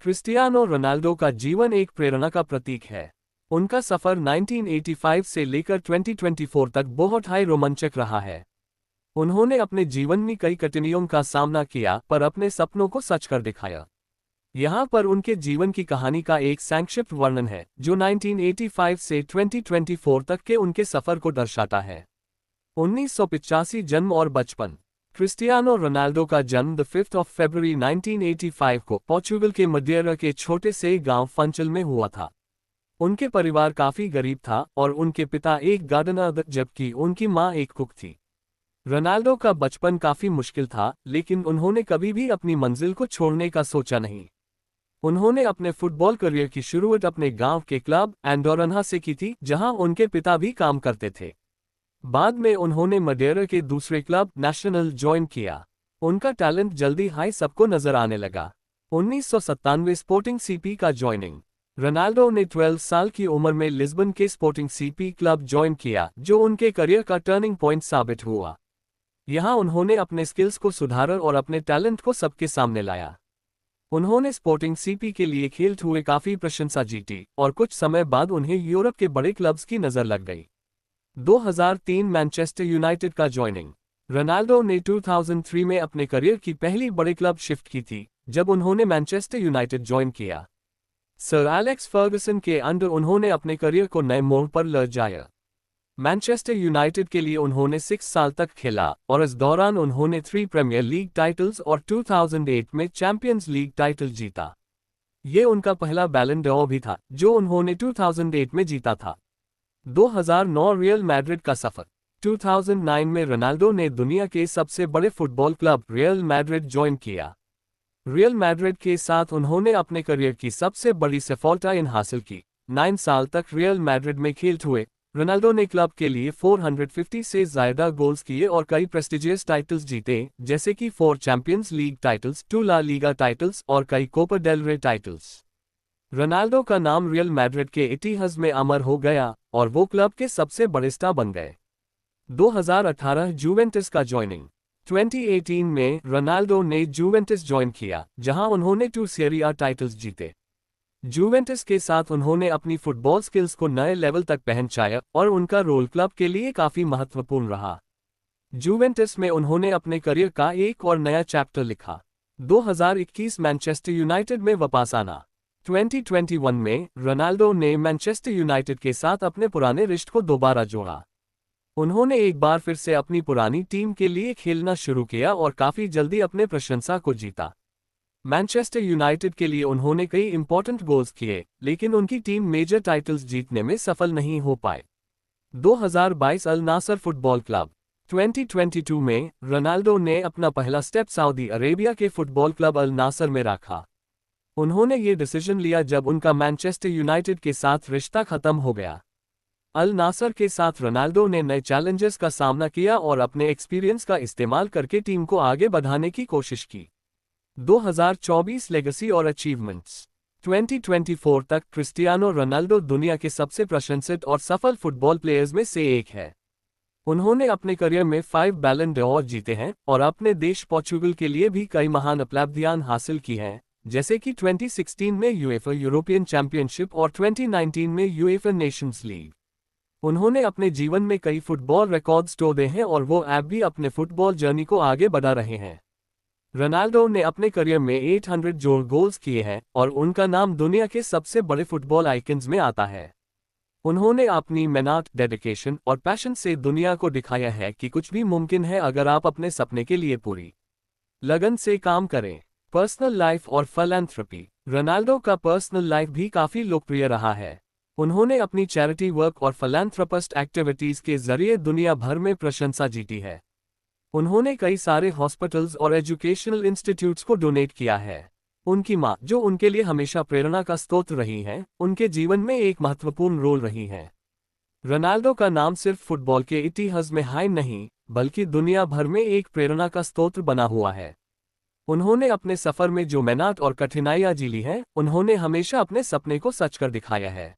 Cristiano Ronaldo का जीवन एक प्रेरणा का प्रतीक है। उनका सफर 1985 से लेकर 2024 तक बहुत ही रोमांचक रहा है। उन्होंने अपने जीवन में कई कठिनाइयों का सामना किया पर अपने सपनों को सच कर दिखाया। यहाँ पर उनके जीवन की कहानी का एक संक्षिप्त वर्णन है जो 1985 से 2024 तक के उनके सफर को दर्शाता है। 1985 जन्म और बचपन। क्रिस्टियानो रोनाल्डो का जन्म 5 फरवरी 1985 को पोर्चुगल के मदेरा के छोटे से गांव फंचल में हुआ था। उनके परिवार काफी गरीब था और उनके पिता एक गार्डनर जबकि उनकी मां एक कुक थी। रोनाल्डो का बचपन काफी मुश्किल था लेकिन उन्होंने कभी भी अपनी मंजिल को छोड़ने का सोचा नहीं। उन्होंने अपने फुटबॉल करियर की शुरुआत अपने गांव के क्लब एंडोरन्हा से की थी जहां उनके पिता भी काम करते थे। बाद में उन्होंने मदेरा के दूसरे क्लब नेशनल ज्वाइन किया। उनका टैलेंट जल्दी हाई सबको नजर आने लगा। 1997 स्पोर्टिंग सीपी का ज्वाइनिंग। रोनाल्डो ने 12 साल की उम्र में लिस्बन के स्पोर्टिंग सीपी क्लब ज्वाइन किया जो उनके करियर का टर्निंग पॉइंट साबित हुआ। यहां उन्होंने अपने स्किल्स को सुधारा और अपने टैलेंट को सबके सामने लाया। उन्होंने स्पोर्टिंग सीपी के लिए खेलते हुए काफी प्रशंसा जीती और कुछ समय बाद उन्हें यूरोप के बड़े क्लब्स की नजर लग गई। 2003 मैनचेस्टर यूनाइटेड का ज्वाइनिंग। रोनाल्डो ने 2003 में अपने करियर की पहली बड़े क्लब शिफ्ट की थी जब उन्होंने मैनचेस्टर यूनाइटेड ज्वाइन किया। सर एलेक्स फर्गसन के अंडर उन्होंने अपने करियर को नए मोड़ पर ले जाया। मैनचेस्टर यूनाइटेड के लिए उन्होंने 6 साल तक खेला और इस दौरान उन्होंने 3 प्रीमियर लीग टाइटल्स और 2008 में चैंपियंस लीग टाइटल जीता। ये उनका पहला बैलन डॉर भी था जो उन्होंने 2008 में जीता था। 2009 रियल मैड्रिड का सफर। 2009 में रोनाल्डो ने दुनिया के सबसे बड़े football club real Madrid join किया। रियल मैड्रिड के साथ उन्होंने अपने करियर की सबसे बड़ी सफलता हासिल की। 9 साल तक रियल मैड्रिड में खेलते हुए रोनाल्डो ने क्लब के लिए 450 से ज्यादा गोल्स किए और कई प्रेस्टिजियस टाइटल्स जीते जैसे कि 4 champions league titles, 2 La Liga titles और कई Copa del Rey titles. Ronaldo का नाम रियल मैड्रिड के इतिहास में अमर हो गया और वो क्लब के सबसे बड़े स्टार बन गए। 2018 जुवेंटस का ज्वाइनिंग। 2018 में रोनाल्डो ने जुवेंटस ज्वाइन किया जहां उन्होंने 2 सीरी आ टाइटल्स जीते। जुवेंटस के साथ उन्होंने अपनी फुटबॉल स्किल्स को नए लेवल तक पहुंचाया और उनका रोल क्लब के लिए काफी महत्वपूर्ण रहा। जुवेंटस में उन्होंने अपने करियर का एक और नया चैप्टर लिखा। 2021 मैनचेस्टर यूनाइटेड में वापस आना। 2021 में रोनाल्डो ने मैनचेस्टर यूनाइटेड के साथ अपने पुराने रिश्ते को दोबारा जोड़ा। उन्होंने एक बार फिर से अपनी पुरानी टीम के लिए खेलना शुरू किया और काफी जल्दी अपने प्रशंसा को जीता। मैनचेस्टर यूनाइटेड के लिए उन्होंने कई इंपॉर्टेंट गोल्स किए लेकिन उनकी टीम मेजर टाइटल्स जीतने में सफल नहीं हो पाए। 2022 अल नासर फुटबॉल क्लब। 2022 में रोनाल्डो ने अपना पहला स्टेप सऊदी अरेबिया के फुटबॉल क्लब अल नासर में रखा। उन्होंने ये डिसीजन लिया जब उनका मैनचेस्टर यूनाइटेड के साथ रिश्ता खत्म हो गया। अल नासर के साथ रोनाल्डो ने नए चैलेंजेस का सामना किया और अपने एक्सपीरियंस का इस्तेमाल करके टीम को आगे बढ़ाने की कोशिश की। 2024 लेगेसी और अचीवमेंट्स। 2024 तक क्रिस्टियानो रोनाल्डो दुनिया के सबसे प्रशंसित और सफल फुटबॉल प्लेयर्स में से एक है। उन्होंने अपने करियर में 5 बैलन डॉर जीते हैं और अपने देश पोर्चुगल के लिए भी कई महान उपलब्धियां हासिल की हैं जैसे कि 2016 में यूएफए यूरोपियन चैंपियनशिप और 2019 में यूएफए नेशंस लीग। उन्होंने अपने जीवन में कई फुटबॉल रिकॉर्ड्स तोड़े हैं और वो अब भी अपने फुटबॉल जर्नी को आगे बढ़ा रहे हैं। रोनाल्डो ने अपने करियर में 800 जोड़ गोल्स किए हैं और उनका नाम दुनिया के सबसे बड़े फुटबॉल आइकन्स में आता है। उन्होंने अपनी मेहनत, डेडिकेशन और पैशन से दुनिया को दिखाया है कि कुछ भी मुमकिन है अगर आप अपने सपने के लिए पूरी लगन से काम करें। पर्सनल लाइफ और फिलैंथ्रोपी। रोनाल्डो का पर्सनल लाइफ भी काफी लोकप्रिय रहा है। उन्होंने अपनी चैरिटी वर्क और फिलैंथ्रोपिस्ट एक्टिविटीज के जरिए दुनिया भर में प्रशंसा जीती है। उन्होंने कई सारे हॉस्पिटल्स और एजुकेशनल इंस्टीट्यूट्स को डोनेट किया है। उनकी मां, जो उनके लिए हमेशा प्रेरणा का स्रोत रही हैं, उनके जीवन में एक महत्वपूर्ण रोल रही हैं। रोनाल्डो का नाम सिर्फ फुटबॉल के इतिहास में हाई नहीं बल्कि दुनिया भर में एक प्रेरणा का स्रोत बना हुआ है। उन्होंने अपने सफर में जो मेहनत और कठिनाइयां झेली हैं, उन्होंने हमेशा अपने सपने को सच कर दिखाया है।